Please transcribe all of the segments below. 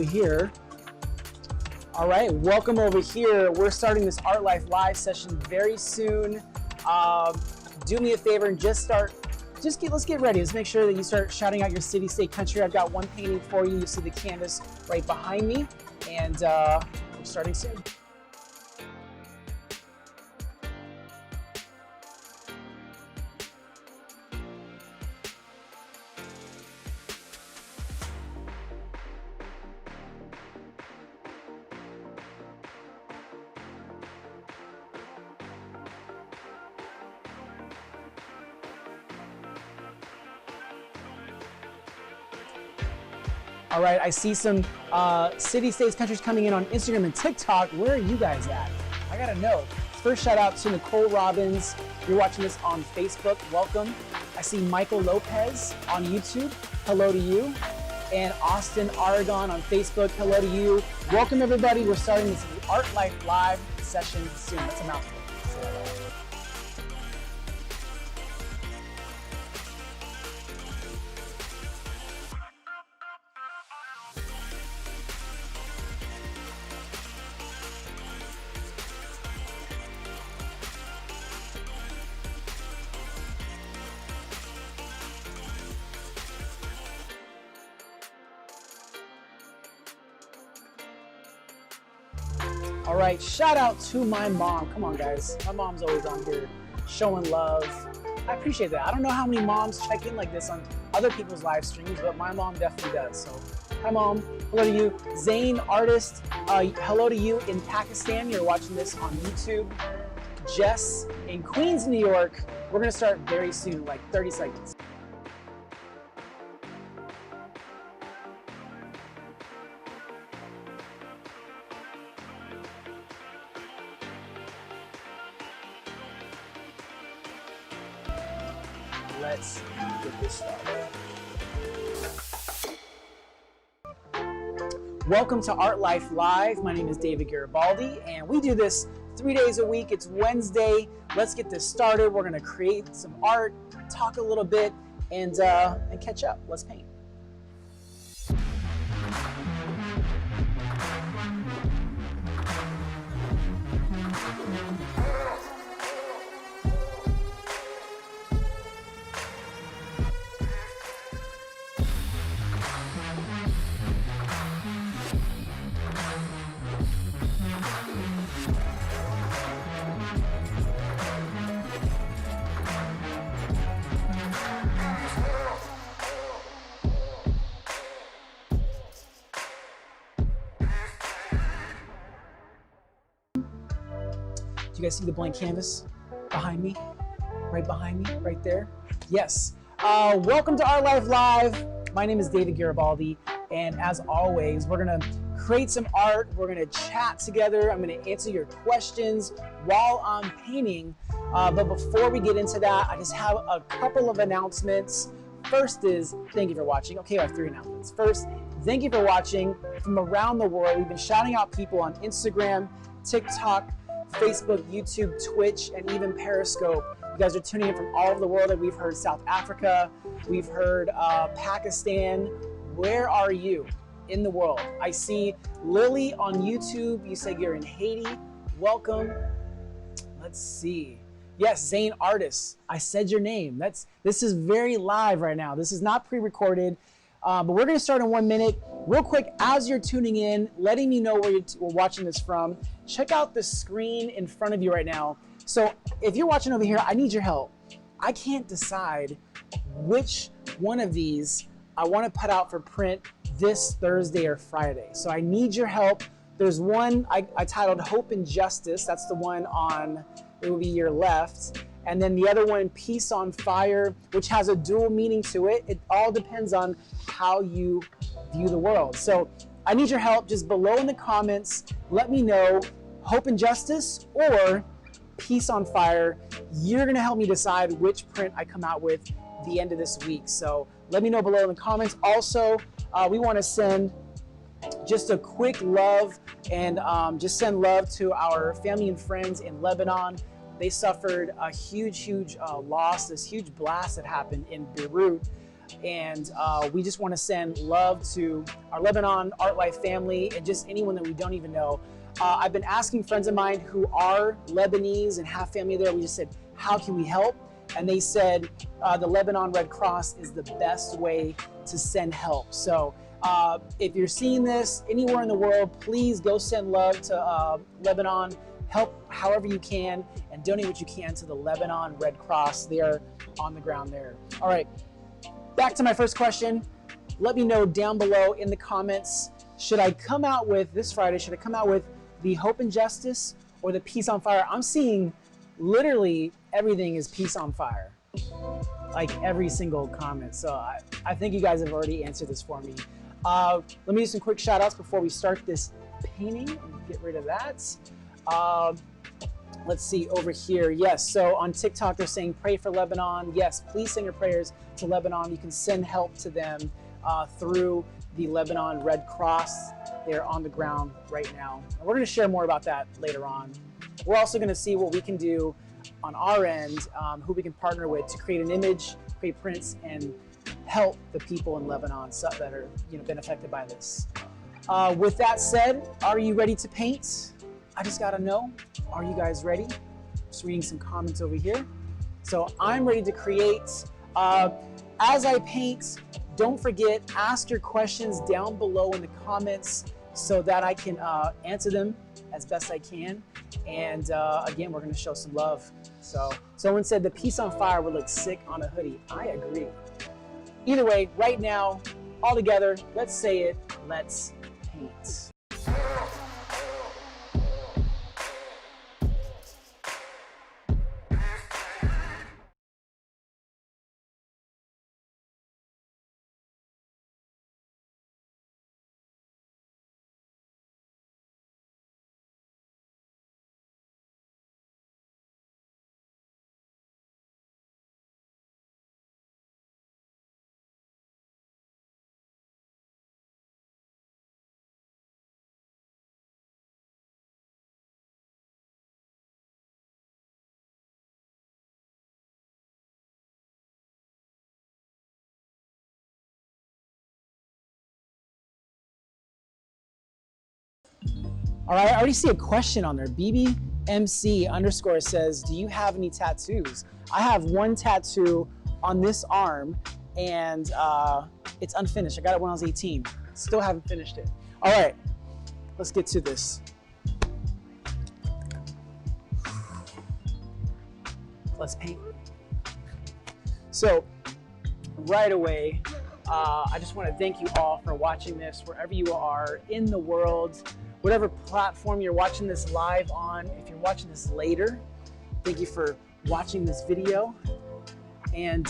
Here. All right, welcome over here. We're starting this Art Life Live session very soon. Do me a favor and let's get ready. Let's make sure that you start shouting out your city, state, country. I've got one painting for you. You see the canvas right behind me, and we're starting soon. All right, I see some city, states, countries coming in on Instagram and TikTok. Where are you guys at? I gotta know. First shout out to Nicole Robbins. You're watching this on Facebook, welcome. I see Michael Lopez on YouTube, hello to you. And Austin Aragon on Facebook, hello to you. Welcome everybody, we're starting this Art Life Live session soon. That's a mouthful. All right, shout out to my mom. Come on, guys. My mom's always on here showing love. I appreciate that. I don't know how many moms check in like this on other people's live streams, but my mom definitely does. So, hi, Mom. Hello to you. Zane, artist, hello to you in Pakistan. You're watching this on YouTube. Jess in Queens, New York. We're going to start very soon, like 30 seconds. Let's get this started. Welcome to Art Life Live. My name is David Garibaldi, and we do this 3 days a week. It's Wednesday. Let's get this started. We're going to create some art, talk a little bit, and catch up. Let's paint. Do you guys see the blank canvas behind me? Right behind me, right there? Yes. Welcome to Art Life Live. My name is David Garibaldi, and as always, we're gonna create some art. We're gonna chat together. I'm gonna answer your questions while I'm painting. But before we get into that, I just have a couple of announcements. First is, thank you for watching. Okay, I have 3 announcements. First, thank you for watching from around the world. We've been shouting out people on Instagram, TikTok, Facebook, YouTube, Twitch, and even Periscope. You guys are tuning in from all over the world. And we've heard South Africa, we've heard Pakistan. Where are you in the world? I see Lily on YouTube. You say you're in Haiti. Welcome. Let's see. Yes, Zane Artist. I said your name. This is very live right now. This is not pre-recorded. But we're going to start in 1 minute. Real quick, as you're tuning in, letting me know where you're watching this from, check out the screen in front of you right now. So if you're watching over here, I need your help. I can't decide which one of these I want to put out for print this Thursday or Friday. So I need your help. There's one I titled Hope and Justice. That's the one on, it will be your left. And then the other one, Peace on Fire, which has a dual meaning to it. It all depends on how you view the world. So I need your help. Just below in the comments, let me know Hope and Justice or Peace on Fire. You're gonna help me decide which print I come out with the end of this week. So let me know below in the comments. Also, we wanna send just a quick love and just send love to our family and friends in Lebanon. They suffered a huge loss, this huge blast that happened in Beirut. And we just want to send love to our Lebanon Art Life family and just anyone that we don't even know. I've been asking friends of mine who are Lebanese and have family there. We just said, how can we help? And they said the Lebanon Red Cross is the best way to send help. So if you're seeing this anywhere in the world, please go send love to Lebanon. Help however you can and donate what you can to the Lebanon Red Cross. They are on the ground there. All right, back to my first question. Let me know down below in the comments, should I come out with, this Friday, should I come out with the Hope and Justice or the Peace on Fire? I'm seeing literally everything is Peace on Fire, like every single comment. So I think you guys have already answered this for me. Let me do some quick shout outs before we start this painting. Get rid of that. Let's see over here. Yes, so on TikTok they're saying pray for Lebanon. Yes, please send your prayers to Lebanon. You can send help to them through the Lebanon Red Cross. They're on the ground right now. And we're going to share more about that later on. We're also going to see what we can do on our end, who we can partner with to create an image, create prints, and help the people in Lebanon that are been affected by this. With that said, are you ready to paint? I just gotta know, are you guys ready? Just reading some comments over here. So I'm ready to create. As I paint, don't forget, ask your questions down below in the comments so that I can answer them as best I can. And again, we're gonna show some love. So someone said the Peace on Fire would look sick on a hoodie. I agree. Either way, right now, all together, let's say it, let's paint. All right, I already see a question on there. BBMC_ says, do you have any tattoos? I have one tattoo on this arm and it's unfinished. I got it when I was 18. Still haven't finished it. All right, let's get to this. Let's paint. So right away, I just want to thank you all for watching this wherever you are in the world. Whatever platform you're watching this live on, if you're watching this later, thank you for watching this video. And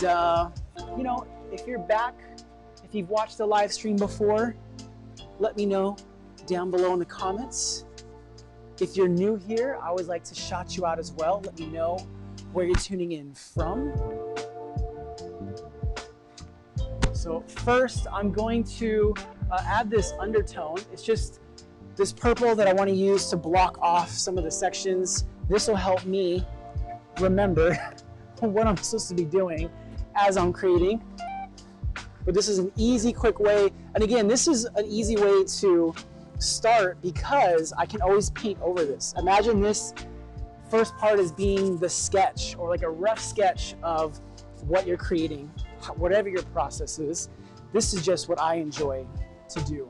if you're back, if you've watched the live stream before, let me know down below in the comments. If you're new here, I always like to shout you out as well. Let me know where you're tuning in from. So first, I'm going to add this undertone. It's just this purple that I want to use to block off some of the sections. This will help me remember what I'm supposed to be doing as I'm creating. But this is an easy, quick way. And again, this is an easy way to start because I can always paint over this. Imagine this first part as being the sketch or like a rough sketch of what you're creating, whatever your process is. This is just what I enjoy to do.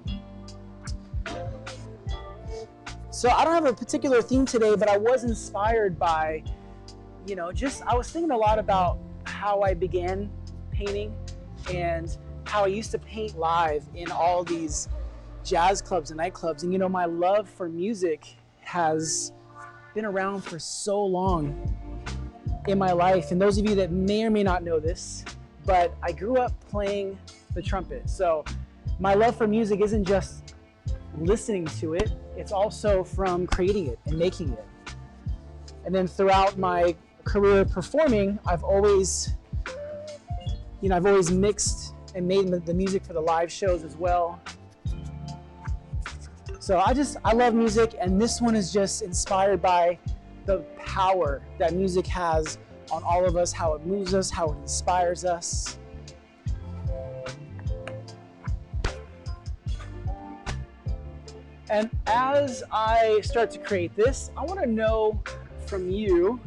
So I don't have a particular theme today, but I was inspired by, I was thinking a lot about how I began painting and how I used to paint live in all these jazz clubs and nightclubs. And my love for music has been around for so long in my life. And those of you that may or may not know this, but I grew up playing the trumpet. So my love for music isn't just listening to it, it's also from creating it and making it. And then throughout my career performing, I've always mixed and made the music for the live shows as well. So I love music, and this one is just inspired by the power that music has on all of us, how it moves us, how it inspires us. And as I start to create this, I want to know from you,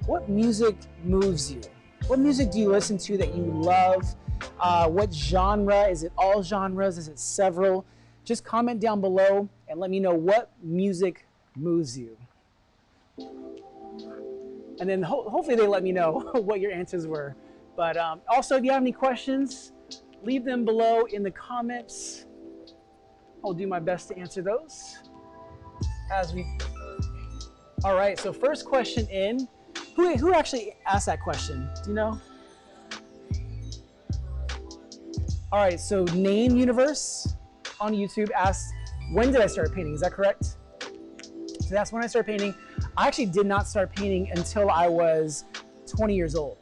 what music moves you? What music do you listen to that you love? What genre? Is it all genres? Is it several? Just comment down below and let me know what music moves you. And then hopefully they let me know what your answers were. But also, if you have any questions, leave them below in the comments. I'll do my best to answer those as we. All right, so first question in. Who actually asked that question? Do you know? All right, so Name Universe on YouTube asked, when did I start painting? Is that correct? So that's when I started painting. I actually did not start painting until I was 20 years old.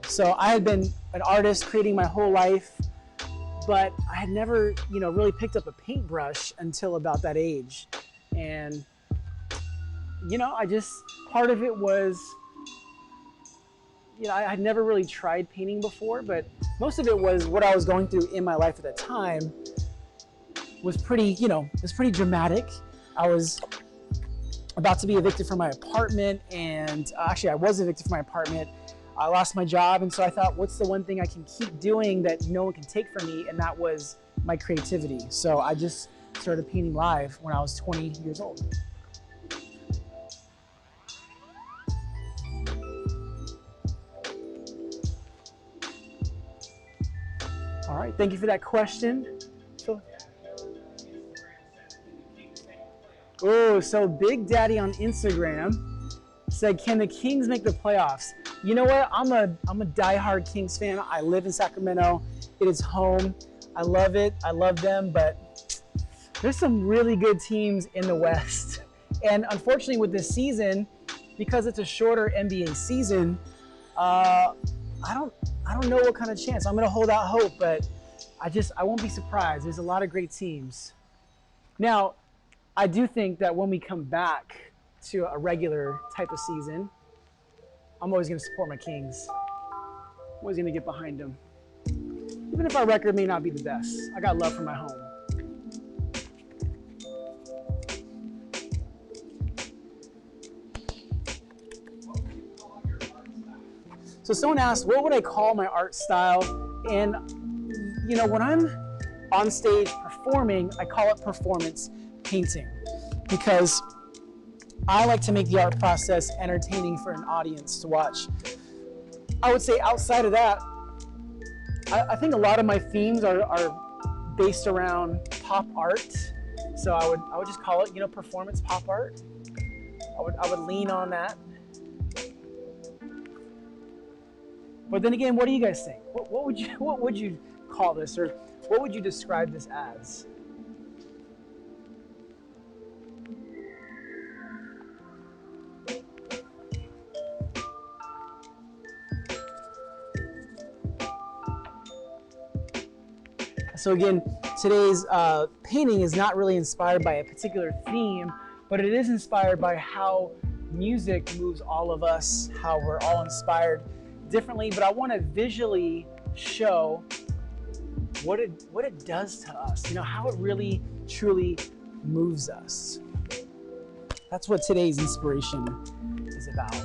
So I had been an artist creating my whole life, but I had never, really picked up a paintbrush until about that age. And, part of it was, I had never really tried painting before, but most of it was what I was going through in my life at the time was pretty, pretty dramatic. I was about to be evicted from my apartment, and actually I was evicted from my apartment. I lost my job, and so I thought, what's the one thing I can keep doing that no one can take from me? And that was my creativity. So I just started painting live when I was 20 years old. All right, thank you for that question. So Big Daddy on Instagram said, can the Kings make the playoffs? You know what? I'm a diehard Kings fan. I live in Sacramento. It is home. I love it. I love them, but there's some really good teams in the West. And unfortunately with this season, because it's a shorter NBA season, I don't know what kind of chance. I'm going to hold out hope, but I won't be surprised. There's a lot of great teams. Now, I do think that when we come back to a regular type of season, I'm always going to support my Kings. I'm always going to get behind them. Even if our record may not be the best, I got love for my home. So someone asked, what would I call my art style? And, when I'm on stage performing, I call it performance painting, because I like to make the art process entertaining for an audience to watch. I would say outside of that, I think a lot of my themes are based around pop art. So I would just call it, performance pop art. I would lean on that. But then again, what do you guys think? What would you call this, or what would you describe this as? So again, today's painting is not really inspired by a particular theme, but it is inspired by how music moves all of us, how we're all inspired differently. But I want to visually show what it does to us, how it really truly moves us. That's what today's inspiration is about.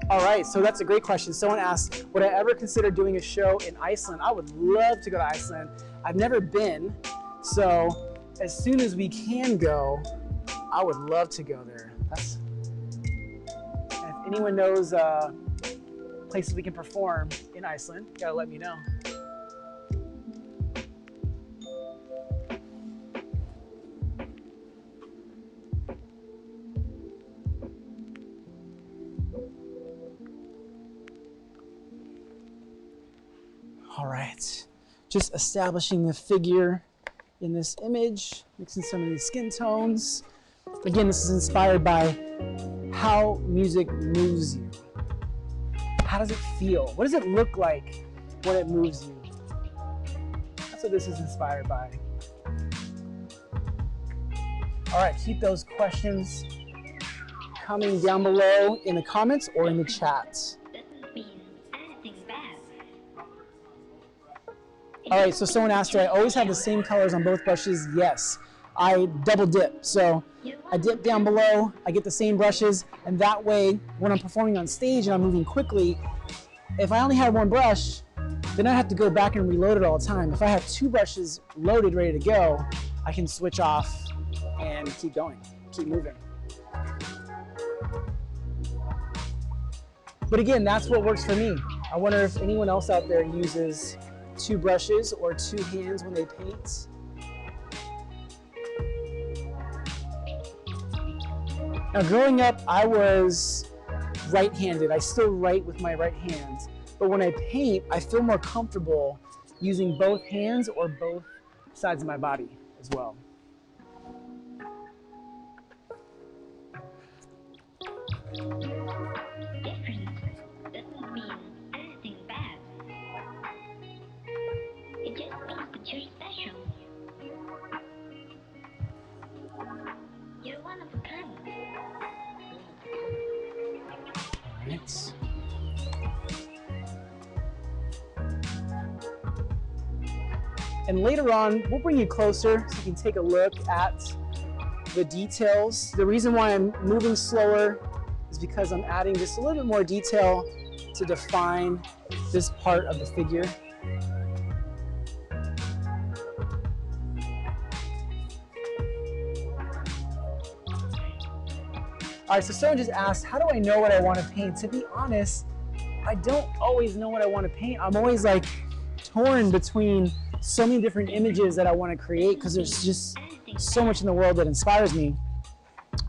All right, so that's a great question. Someone asked, would I ever consider doing a show in Iceland? I would love to go to Iceland. I've never been, so as soon as we can go, I would love to go there. If anyone knows places we can perform in Iceland, you gotta let me know. All right, just establishing the figure in this image, mixing some of these skin tones. Again, this is inspired by how music moves you. How does it feel? What does it look like when it moves you? That's what this is inspired by. All right, keep those questions coming down below in the comments or in the chat. All right, so someone asked, do I always have the same colors on both brushes? Yes. I double dip. So I dip down below, I get the same brushes, and that way, when I'm performing on stage and I'm moving quickly, if I only had one brush, then I have to go back and reload it all the time. If I have two brushes loaded, ready to go, I can switch off and keep going, keep moving. But again, that's what works for me. I wonder if anyone else out there uses two brushes or two hands when they paint. Now growing up, I was right-handed. I still write with my right hand. But when I paint, I feel more comfortable using both hands or both sides of my body as well. Different doesn't mean anything bad. It just means that you're special. You're one of a kind. All right. And later on, we'll bring you closer so you can take a look at the details. The reason why I'm moving slower is because I'm adding just a little bit more detail to define this part of the figure. All right, so someone just asked, how do I know what I want to paint? To be honest, I don't always know what I want to paint. I'm always like torn between so many different images that I want to create because there's just so much in the world that inspires me.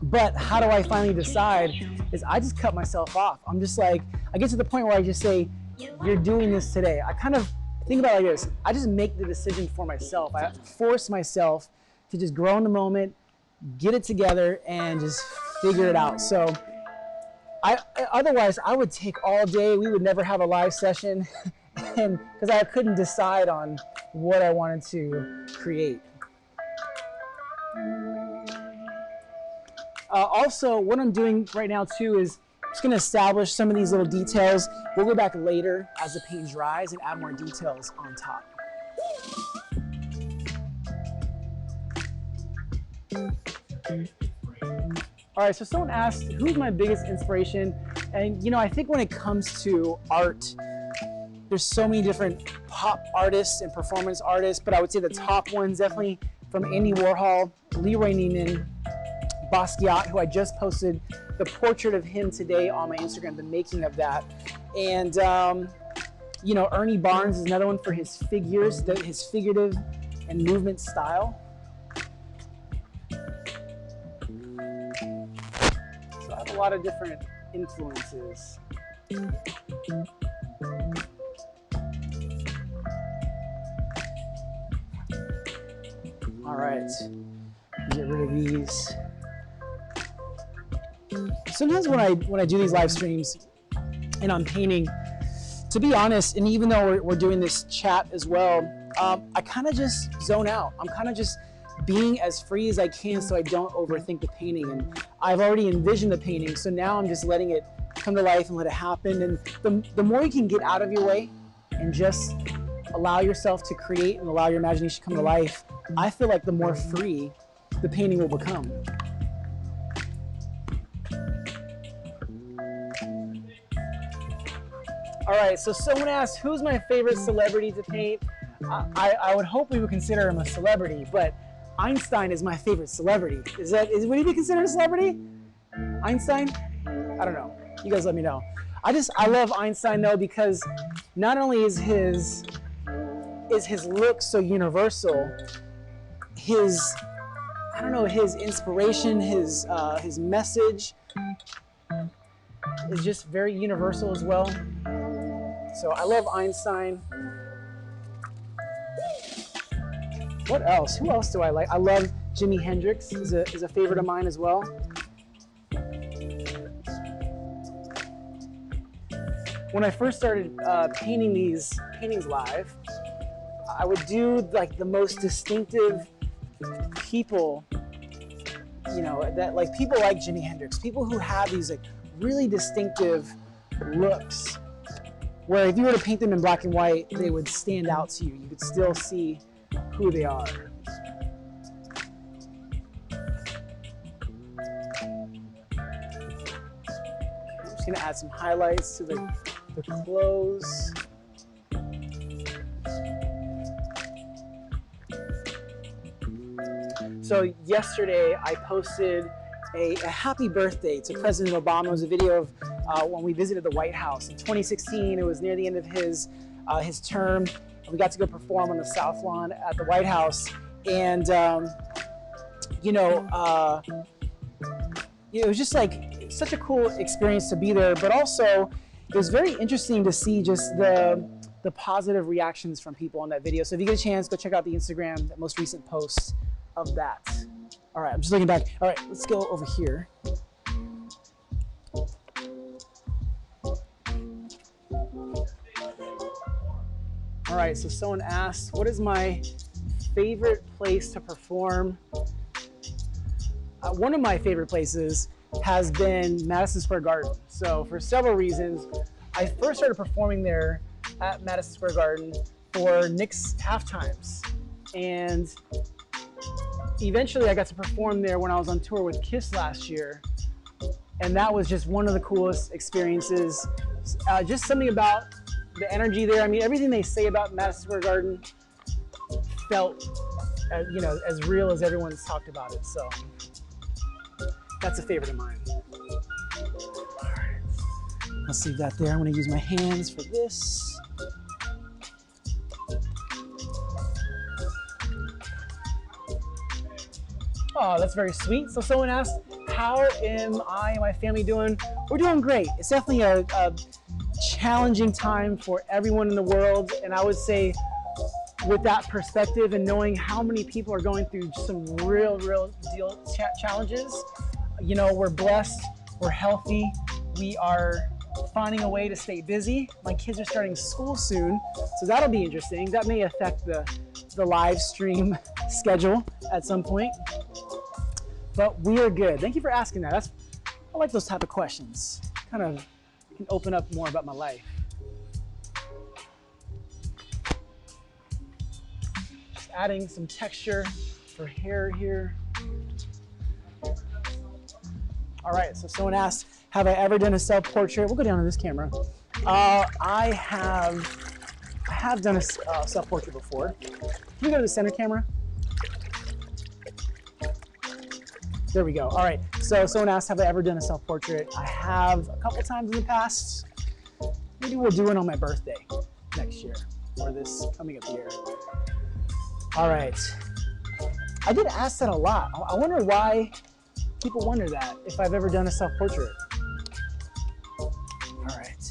But how do I finally decide is I just cut myself off. I'm just like, I get to the point where I just say, you're doing this today. I kind of think about it like this. I just make the decision for myself. I force myself to just grow in the moment, get it together, and just figure it out. So otherwise I would take all day. We would never have a live session and because I couldn't decide on what I wanted to create. Also, what I'm doing right now too is just going to establish some of these little details. We'll go back later as the paint dries and add more details on top. All right, so someone asked, who's my biggest inspiration? And you know, I think when it comes to art, there's so many different pop artists and performance artists, but I would say the top ones definitely from Andy Warhol, Leroy Neiman, Basquiat, who I just posted the portrait of him today on my Instagram, the making of that. And you know, Ernie Barnes is another one for his figures, his figurative and movement style. So I have a lot of different influences. All right, get rid of these. Sometimes when I do these live streams and I'm painting, to be honest, and even though we're doing this chat as well, I kind of just zone out. I'm kind of just being as free as I can so I don't overthink the painting. And I've already envisioned the painting, so now I'm just letting it come to life and let it happen. And the more you can get out of your way and just allow yourself to create and allow your imagination to come to life, I feel like the more free the painting will become. All right, so someone asked, who's my favorite celebrity to paint? I would hope we would consider him a celebrity, but Einstein is my favorite celebrity. Would he be considered a celebrity? Einstein? I don't know. You guys let me know. I love Einstein though, because not only is his look so universal, his inspiration, his message is just very universal as well. So I love Einstein. What else? Who else do I like? I love Jimi Hendrix is a favorite of mine as well. When I first started painting these paintings live, I would do like the most distinctive people, you know, that like people like Jimi Hendrix, people who have these like really distinctive looks. where if you were to paint them in black and white, they would stand out to you. You could still see who they are. I'm just gonna add some highlights to the clothes. So yesterday I posted a happy birthday to President Obama. It was a video of when we visited the White House in 2016. It was near the end of his term. We got to go perform on the South Lawn at the White House, and it was just like such a cool experience to be there. But also, it was very interesting to see just the positive reactions from people on that video. So if you get a chance, go check out the Instagram, that most recent post of that. All right, I'm just looking back. All right, let's go over here. All right, so someone asked, what is my favorite place to perform? One of my favorite places has been Madison Square Garden. So for several reasons, I first started performing there at Madison Square Garden for Knicks halftimes. And eventually I got to perform there when I was on tour with Kiss last year. And that was just one of the coolest experiences. Just something about the energy there. I mean, everything they say about Madison Square Garden felt, as real as everyone's talked about it. So that's a favorite of mine. All right, let's leave that there. I'm going to use my hands for this. Oh, that's very sweet. So someone asked, how am I and my family doing? We're doing great. It's definitely a challenging time for everyone in the world. And I would say with that perspective and knowing how many people are going through some real deal challenges, we're blessed, we're healthy, we are finding a way to stay busy. My kids are starting school soon, so that'll be interesting. That may affect the live stream schedule at some point. But we are good. Thank you for asking that. I like those type of questions. Kind of can open up more about my life. Just adding some texture for hair here. All right, so someone asked, have I ever done a self-portrait? We'll go down to this camera. I have done a self-portrait before. Can you go to the center camera? There we go. All right, so someone asked, have I ever done a self-portrait? I have a couple times in the past. Maybe we'll do it on my birthday next year, or this coming up year. All right. I get asked that a lot. I wonder why people wonder that, if I've ever done a self-portrait. All right.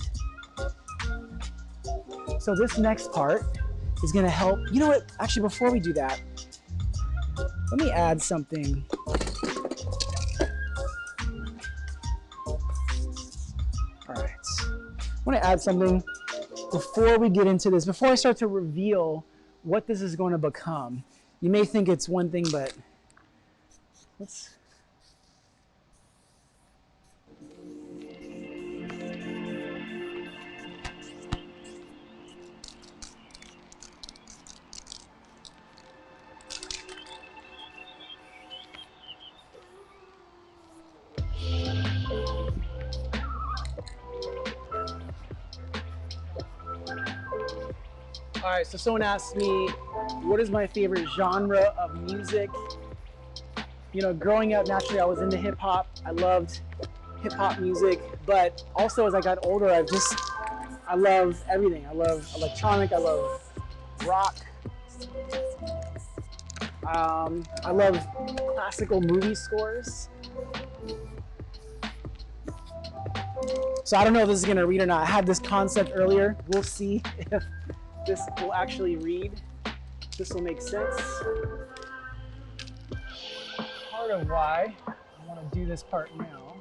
So this next part is gonna help. You know what, actually before we do that, let me add something. All right, I wanna add something before we get into this, before I start to reveal what this is going to become. You may think it's one thing, but let's. All right, so someone asked me, what is my favorite genre of music? Growing up, naturally, I was into hip hop. I loved hip hop music, but also as I got older, I love everything. I love electronic, I love rock. I love classical movie scores. So I don't know if this is gonna read or not. I had this concept earlier. We'll see if this will actually read. This will make sense. Part of why I want to do this part now.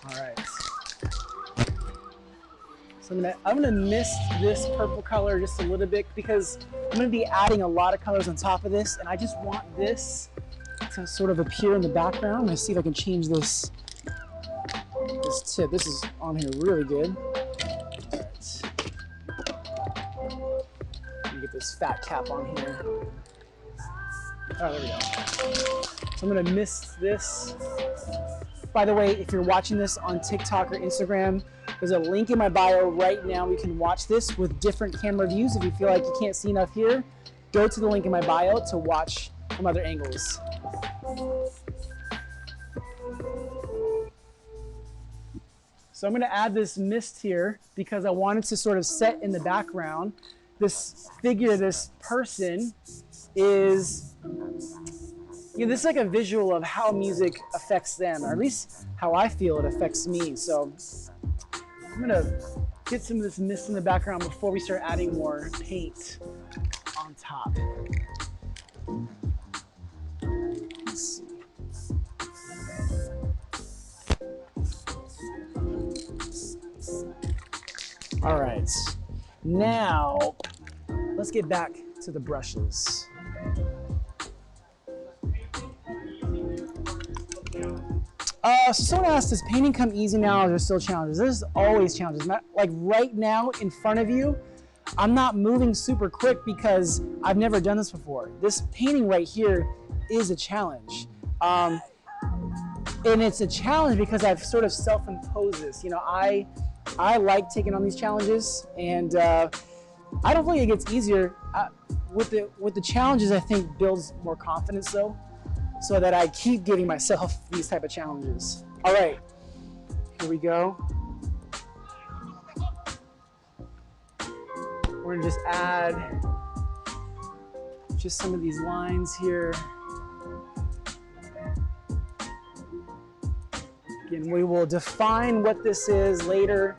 All right. So I'm gonna mist this purple color just a little bit because I'm gonna be adding a lot of colors on top of this, and I just want this to sort of appear in the background. I'm gonna see if I can change this tip. This is on here really good. All right. Let me get this fat cap on here. Oh, there we go. So I'm gonna mist this. By the way, if you're watching this on TikTok or Instagram, there's a link in my bio right now. You can watch this with different camera views. If you feel like you can't see enough here, go to the link in my bio to watch from other angles. So I'm gonna add this mist here because I wanted to sort of set in the background. This figure, this person is, this is like a visual of how music affects them, or at least how I feel it affects me. So I'm gonna get some of this mist in the background before we start adding more paint on top. Let's see. All right, now let's get back to the brushes. So someone asked, does painting come easy now, or are there still challenges? There's always challenges. Like right now in front of you, I'm not moving super quick because I've never done this before. This painting right here is a challenge. And it's a challenge because I've sort of self-imposed this. I like taking on these challenges, and I don't think it gets easier. With the challenges, I think builds more confidence though, so that I keep giving myself these type of challenges. All right, here we go. We're gonna just add just some of these lines here. Again, we will define what this is later,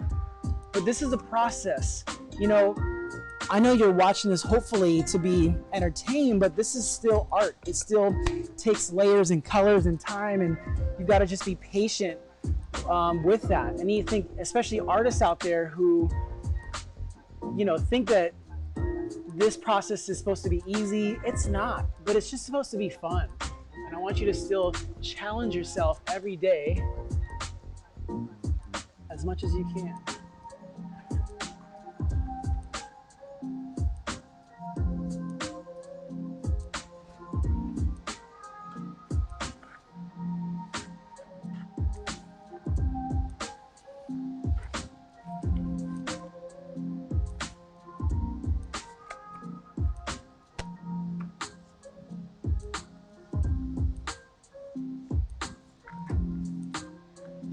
but this is the process. I know you're watching this hopefully to be entertained, but this is still art. It still takes layers and colors and time, and you've got to just be patient with that. And you think, especially artists out there who, think that this process is supposed to be easy. It's not, but it's just supposed to be fun. And I want you to still challenge yourself every day as much as you can.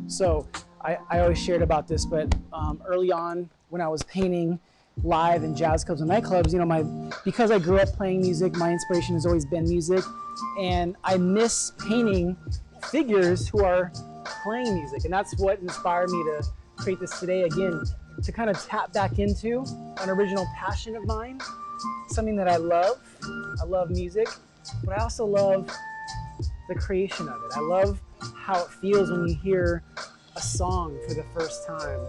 So I always shared about this, but early on when I was painting live in jazz clubs and nightclubs, because I grew up playing music, my inspiration has always been music, and I miss painting figures who are playing music, and that's what inspired me to create this today, again, to kind of tap back into an original passion of mine, something that I love. I love music, but I also love the creation of it. I love how it feels when you hear a song for the first time.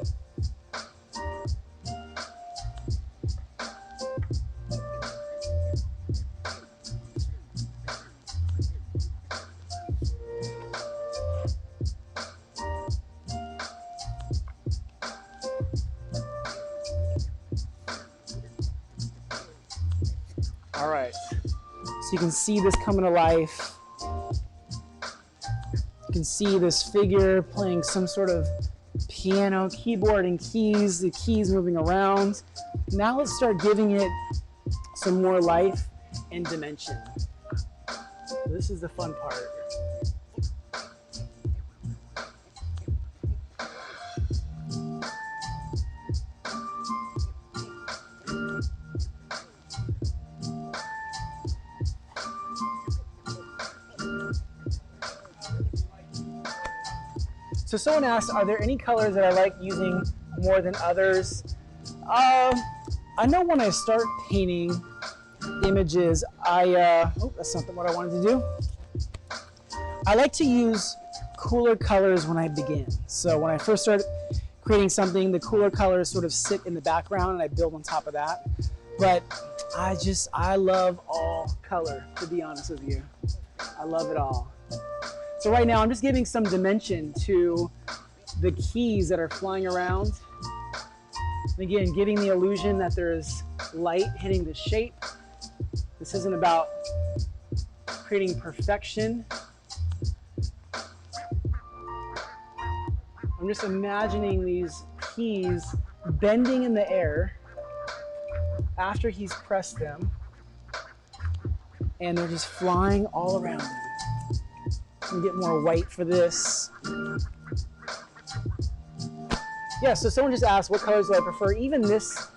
All right, so you can see this coming to life. You can see this figure playing some sort of piano, keyboard, and keys, the keys moving around. Now let's start giving it some more life and dimension. This is the fun part. So someone asked, are there any colors that I like using more than others? I know when I start painting images, that's not what I wanted to do. I like to use cooler colors when I begin. So when I first start creating something. The cooler colors sort of sit in the background and I build on top of that. But I love all color, to be honest with you. I love it all. So right now I'm just giving some dimension to the keys that are flying around. And again, giving the illusion that there's light hitting the shape. This isn't about creating perfection. I'm just imagining these keys bending in the air after he's pressed them, and they're just flying all around me. I'm gonna get more white for this. Yeah, so someone just asked what colors do I prefer. Even this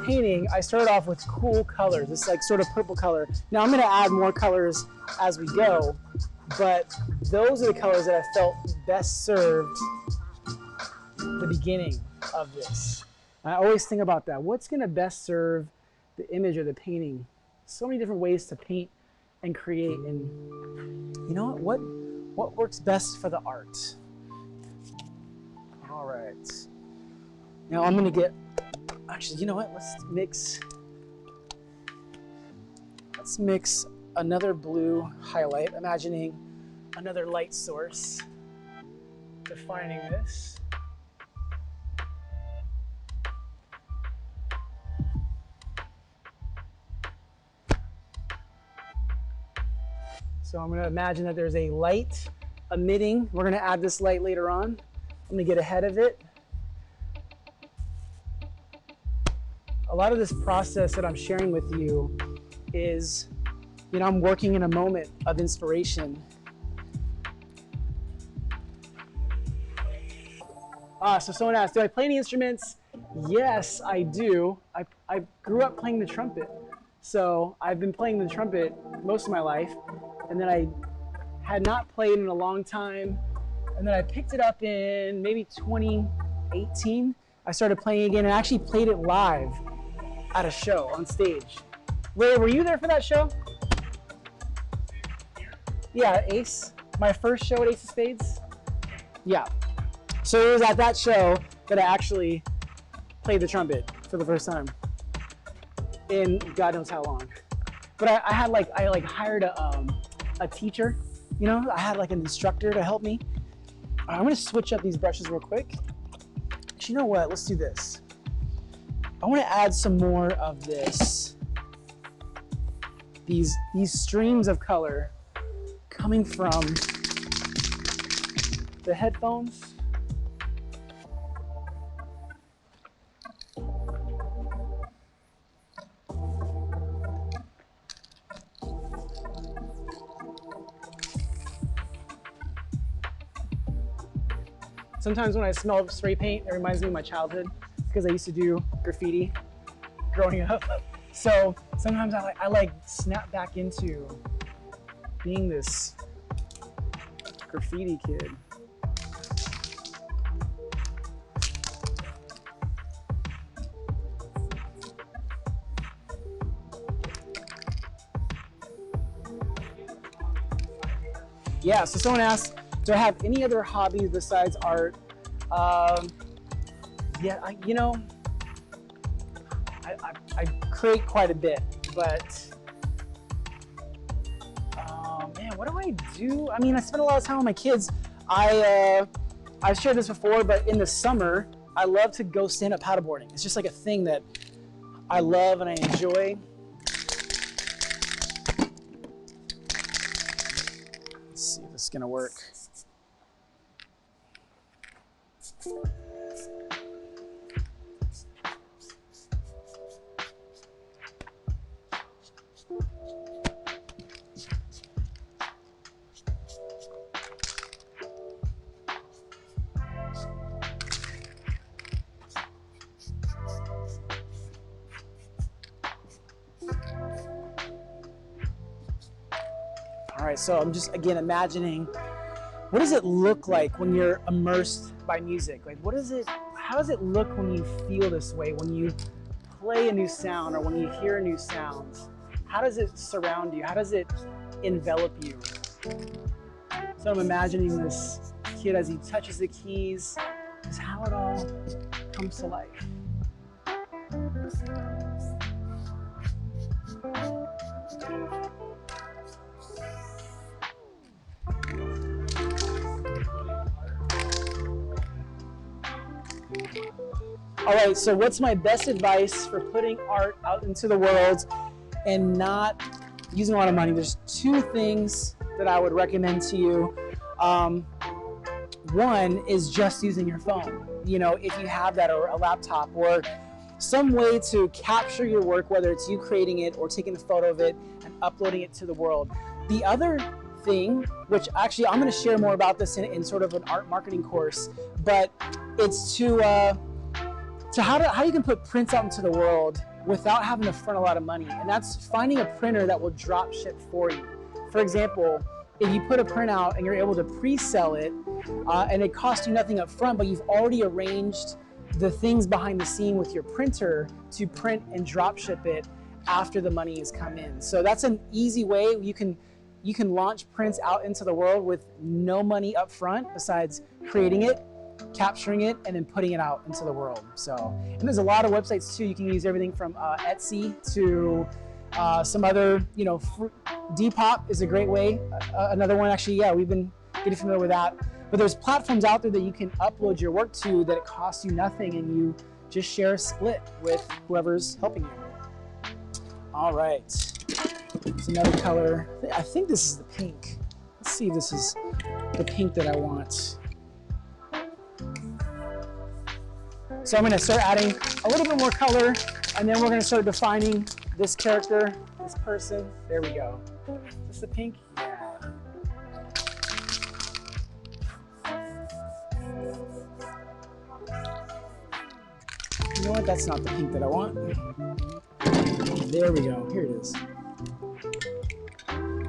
painting, I started off with cool colors, this like sort of purple color. Now I'm gonna add more colors as we go, but those are the colors that I felt best served the beginning of this. I always think about that. What's gonna best serve the image or the painting? So many different ways to paint and create, and you know what works best for the art? All right. Now I'm gonna get, actually, you know what? Let's mix another blue highlight, imagining another light source, defining this. So I'm gonna imagine that there's a light emitting. We're gonna add this light later on. I'm gonna get ahead of it. A lot of this process that I'm sharing with you is, you know, I'm working in a moment of inspiration. So someone asked, do I play any instruments? Yes, I do. I grew up playing the trumpet. So I've been playing the trumpet most of my life, and then I had not played in a long time, and then I picked it up in maybe 2018. I started playing again and actually played it live at a show on stage. Ray, were you there for that show? Yeah, Ace. My first show at Ace of Spades. Yeah. So it was at that show that I actually played the trumpet for the first time in God knows how long. But I hired a teacher. You know, I had like an instructor to help me. I'm gonna switch up these brushes real quick. Actually, you know what? Let's do this. I want to add some more of this. These streams of color coming from the headphones. Sometimes when I smell spray paint, it reminds me of my childhood because I used to do graffiti growing up. So sometimes I like snap back into being this graffiti kid. Yeah, so someone asked, do I have any other hobbies besides art? Yeah, I create quite a bit, but man, what do I do? I mean, I spend a lot of time with my kids. I've shared this before, but in the summer, I love to go stand up paddleboarding. It's just like a thing that I love and I enjoy. Let's see if this is gonna work. All right, so I'm just, again, imagining, what does it look like when you're immersed by music? Like, how does it look when you feel this way, when you play a new sound or when you hear a new sound? How does it surround you? How does it envelop you? So I'm imagining this kid as he touches the keys, just how how it all comes to life. All right, so what's my best advice for putting art out into the world and not using a lot of money? There's two things that I would recommend to you. One is just using your phone. You know, if you have that, or a laptop, or some way to capture your work, whether it's you creating it or taking a photo of it and uploading it to the world. The other thing, which actually I'm going to share more about this in sort of an art marketing course, but it's how you can put prints out into the world without having to front a lot of money. And that's finding a printer that will drop ship for you. For example, if you put a print out and you're able to pre-sell it, and it costs you nothing up front, but you've already arranged the things behind the scene with your printer to print and drop ship it after the money has come in. So that's an easy way you can launch prints out into the world with no money up front besides creating it, capturing it, and then putting it out into the world. So, and there's a lot of websites too. You can use everything from Etsy to some other, Depop is a great way. Another one, actually, yeah, we've been getting familiar with that. But there's platforms out there that you can upload your work to that it costs you nothing, and you just share a split with whoever's helping you. All right, it's another color. I think this is the pink. Let's see if this is the pink that I want. So I'm going to start adding a little bit more color, and then we're going to start defining this character, this person. There we go. Is this the pink? Yeah. You know what? That's not the pink that I want. There we go. Here it is. I'm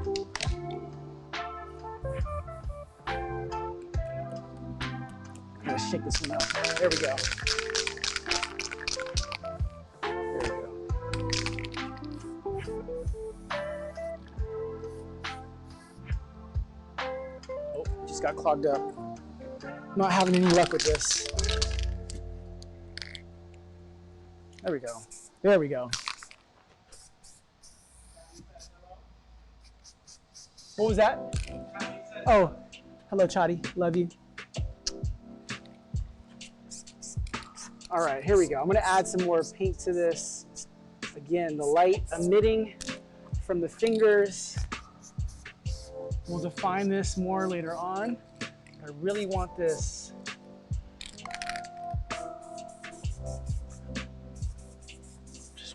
going to shake this one up. There we go. There we go. Oh, just got clogged up. I'm not having any luck with this. There we go. There we go. What was that? Oh, hello, Chadi. Love you. All right, here we go. I'm going to add some more pink to this. Again, the light emitting from the fingers. We'll define this more later on. I really want this.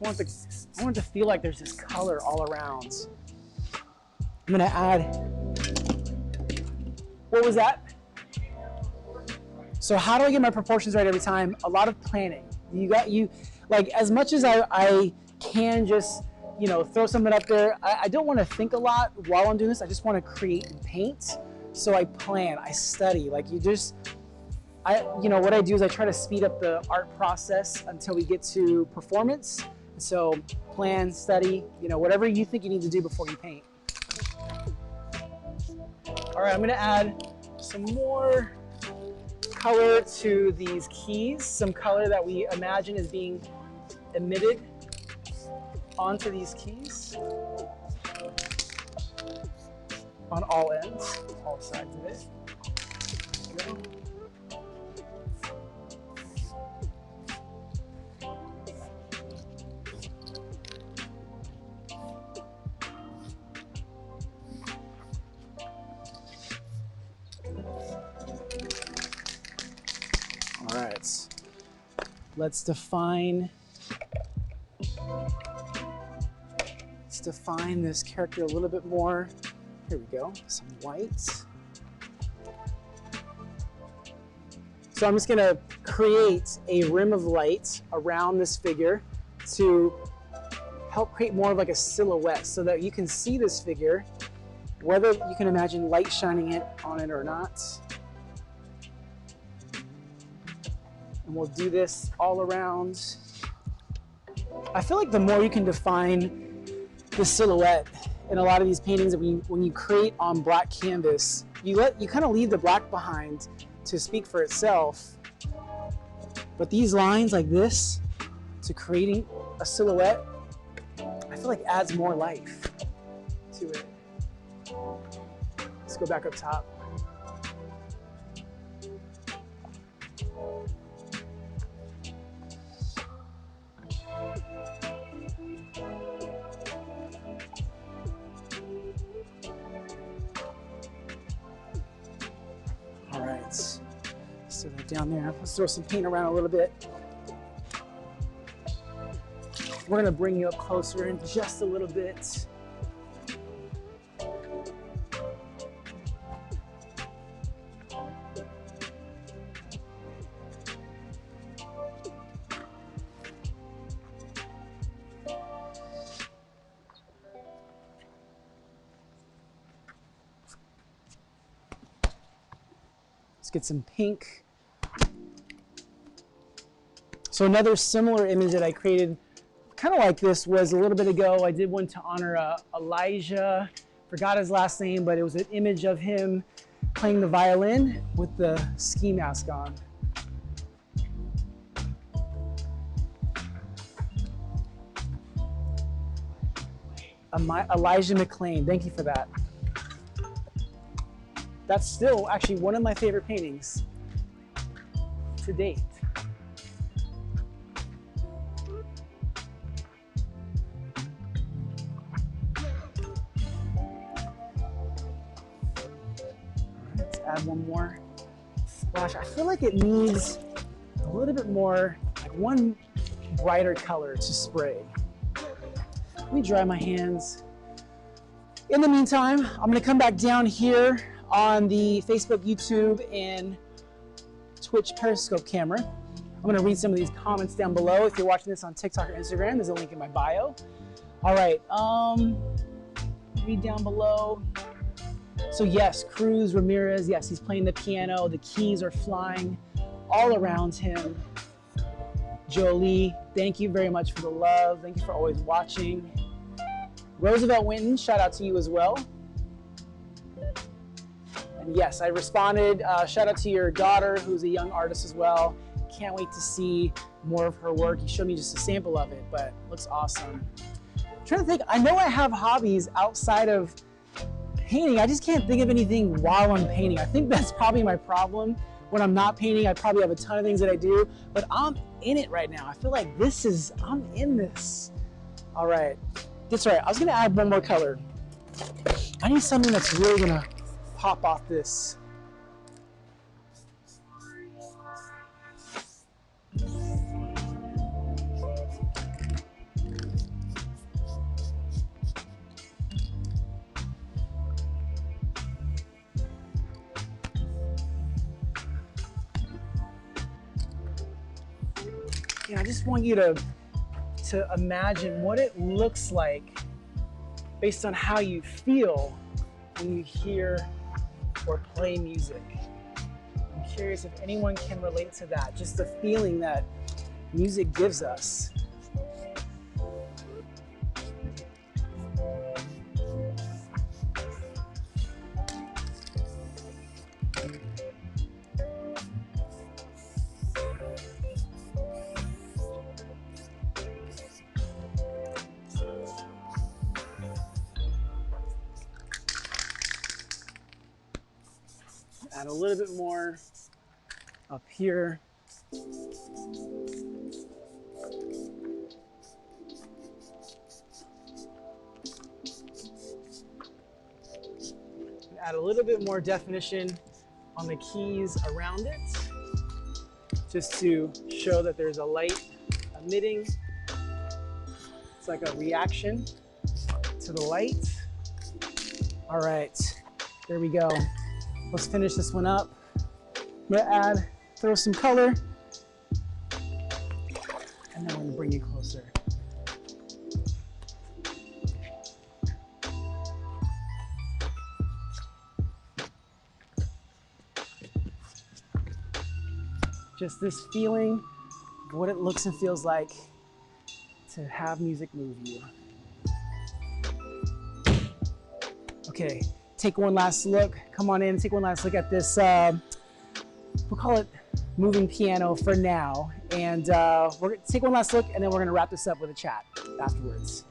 I want it to feel like there's this color all around. I'm gonna add, what was that? So how do I get my proportions right every time? A lot of planning. Like as much as I can just, throw something up there, I don't want to think a lot while I'm doing this. I just want to create and paint. So I plan, I study. What I do is I try to speed up the art process until we get to performance. So plan, study, whatever you think you need to do before you paint. All right, I'm gonna add some more color to these keys, some color that we imagine is being emitted onto these keys on all ends, all sides of it. There we go. All right, let's define this character a little bit more. Here we go, some white. So I'm just gonna create a rim of light around this figure to help create more of like a silhouette so that you can see this figure, whether you can imagine light shining on it or not. And we'll do this all around. I feel like the more you can define the silhouette in a lot of these paintings, that when you create on black canvas, you kind of leave the black behind to speak for itself. But these lines like this to creating a silhouette, I feel like adds more life to it. Let's go back up top. All right, let's throw that down there. Let's throw some paint around a little bit. We're gonna bring you up closer in just a little bit. Let's get some pink. So another similar image that I created kind of like this was a little bit ago. I did one to honor Elijah, forgot his last name, but it was an image of him playing the violin with the ski mask on. Elijah McLean, thank you for that. That's still actually one of my favorite paintings to date. Let's add one more splash. I feel like it needs a little bit more, like one brighter color to spray. Let me dry my hands. In the meantime, I'm gonna come back down here on the Facebook, YouTube, and Twitch Periscope camera. I'm gonna read some of these comments down below. If you're watching this on TikTok or Instagram, there's a link in my bio. All right, read down below. So yes, Cruz Ramirez, yes, he's playing the piano. The keys are flying all around him. Jolie, thank you very much for the love. Thank you for always watching. Roosevelt Winton, shout out to you as well. And yes, I responded, shout out to your daughter, who's a young artist as well. Can't wait to see more of her work. You showed me just a sample of it, but it looks awesome. I'm trying to think, I know I have hobbies outside of painting. I just can't think of anything while I'm painting. I think that's probably my problem. When I'm not painting, I probably have a ton of things that I do, but I'm in it right now. I feel like I'm in this. All right, that's right. I was gonna add one more color. I need something that's really gonna pop off this. Yeah, I just want you to imagine what it looks like based on how you feel when you hear or play music. I'm curious if anyone can relate to that, just the feeling that music gives us. Add a little bit more up here. Add a little bit more definition on the keys around it, just to show that there's a light emitting. It's like a reaction to the light. All right, there we go. Let's finish this one up. I'm gonna throw some color, and then we're gonna bring you closer. Just this feeling of what it looks and feels like to have music move you. Okay. Take one last look. Come on in, take one last look at this, we'll call it moving piano for now. And we're going to take one last look, and then we're going to wrap this up with a chat afterwards.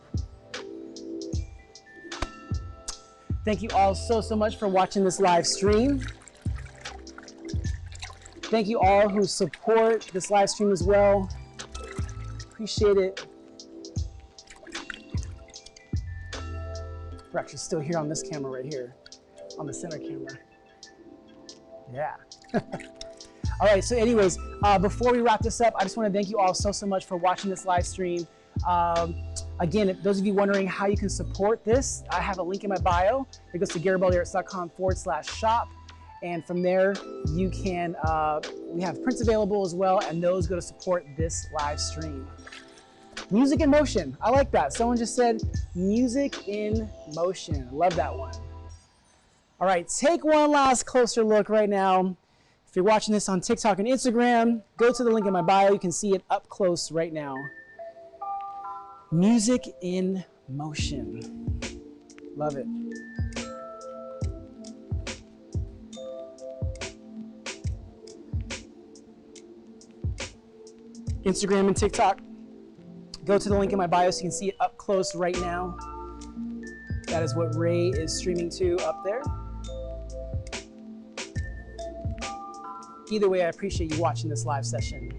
Thank you all so much for watching this live stream. Thank you all who support this live stream as well. Appreciate it. We're actually still here on this camera right here, on the center camera. Yeah. All right, so anyways, before we wrap this up, I just want to thank you all so much for watching this live stream. Again, those of you wondering how you can support this, I have a link in my bio. It goes to garibaldiarts.com/shop. And from there, you can, we have prints available as well, and those go to support this live stream. Music in motion, I like that. Someone just said music in motion. Love that one. All right, take one last closer look right now. If you're watching this on TikTok and Instagram, go to the link in my bio. You can see it up close right now. Music in motion. Love it. Instagram and TikTok. Go to the link in my bio so you can see it up close right now. That is what Ray is streaming to up there. Either way, I appreciate you watching this live session.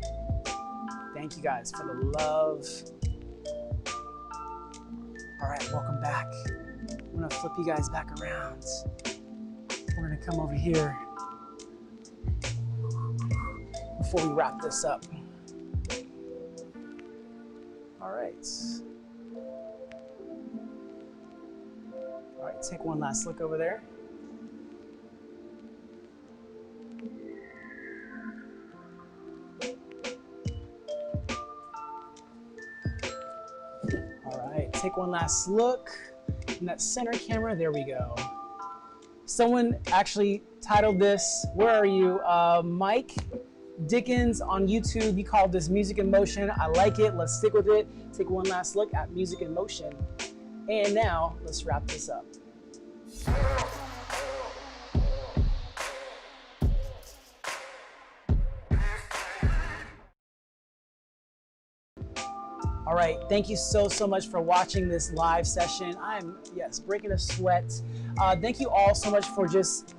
Thank you guys for the love. All right, welcome back. I'm gonna flip you guys back around. We're gonna come over here before we wrap this up. All right. All right, take one last look over there. All right, take one last look in that center camera. There we go. Someone actually titled this, where are you? Mike Dickens on YouTube, he called this Music in Motion. I like it. Let's stick with it. Take one last look at Music in Motion. And now, let's wrap this up. All right, thank you so much for watching this live session. I'm, yes, breaking a sweat. Thank you all so much for just,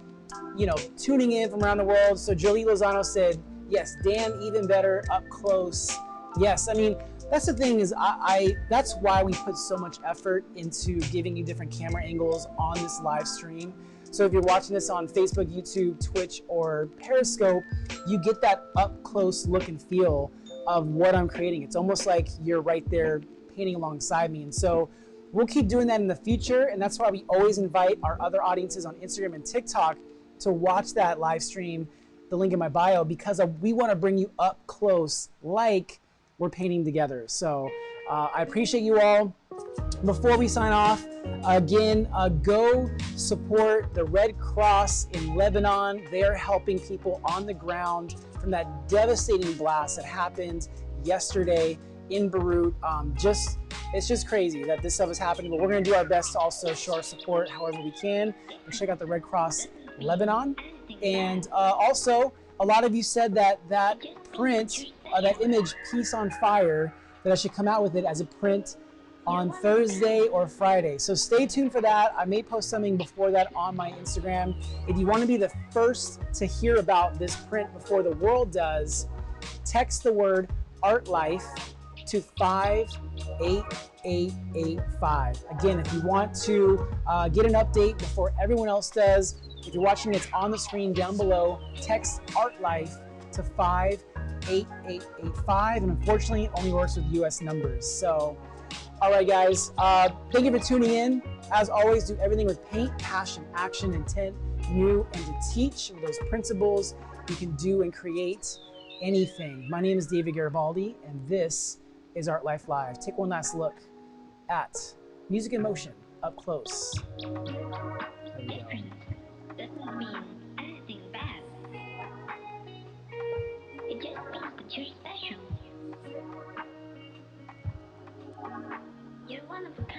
tuning in from around the world. So Jolie Lozano said, yes, Dan, even better, up close. Yes, I mean, that's the thing is that's why we put so much effort into giving you different camera angles on this live stream. So if you're watching this on Facebook, YouTube, Twitch, or Periscope, you get that up close look and feel of what I'm creating. It's almost like you're right there painting alongside me. And so we'll keep doing that in the future. And that's why we always invite our other audiences on Instagram and TikTok to watch that live stream, the link in my bio, because we want to bring you up close like we're painting together. So I appreciate you all. Before we sign off, again, go support the Red Cross in Lebanon. They are helping people on the ground from that devastating blast that happened yesterday in Beirut. It's just crazy that this stuff is happening, but we're going to do our best to also show our support however we can. And check out the Red Cross Lebanon. And also, a lot of you said that print, that image, Peace on Fire, that I should come out with it as a print on Thursday or Friday. So stay tuned for that. I may post something before that on my Instagram. If you want to be the first to hear about this print before the world does, text the word Art Life to 58885. Again, if you want to get an update before everyone else does, if you're watching, it's on the screen down below. Text Art Life to 58885, and unfortunately, it only works with US numbers. So, all right, guys, thank you for tuning in. As always, do everything with paint, passion, action, intent, new, and to teach those principles. You can do and create anything. My name is David Garibaldi, and this is Art Life Live. Take one last look at Music in Motion up close. There we go. Doesn't mean anything bad. It just means that you're special. You're one of a kind.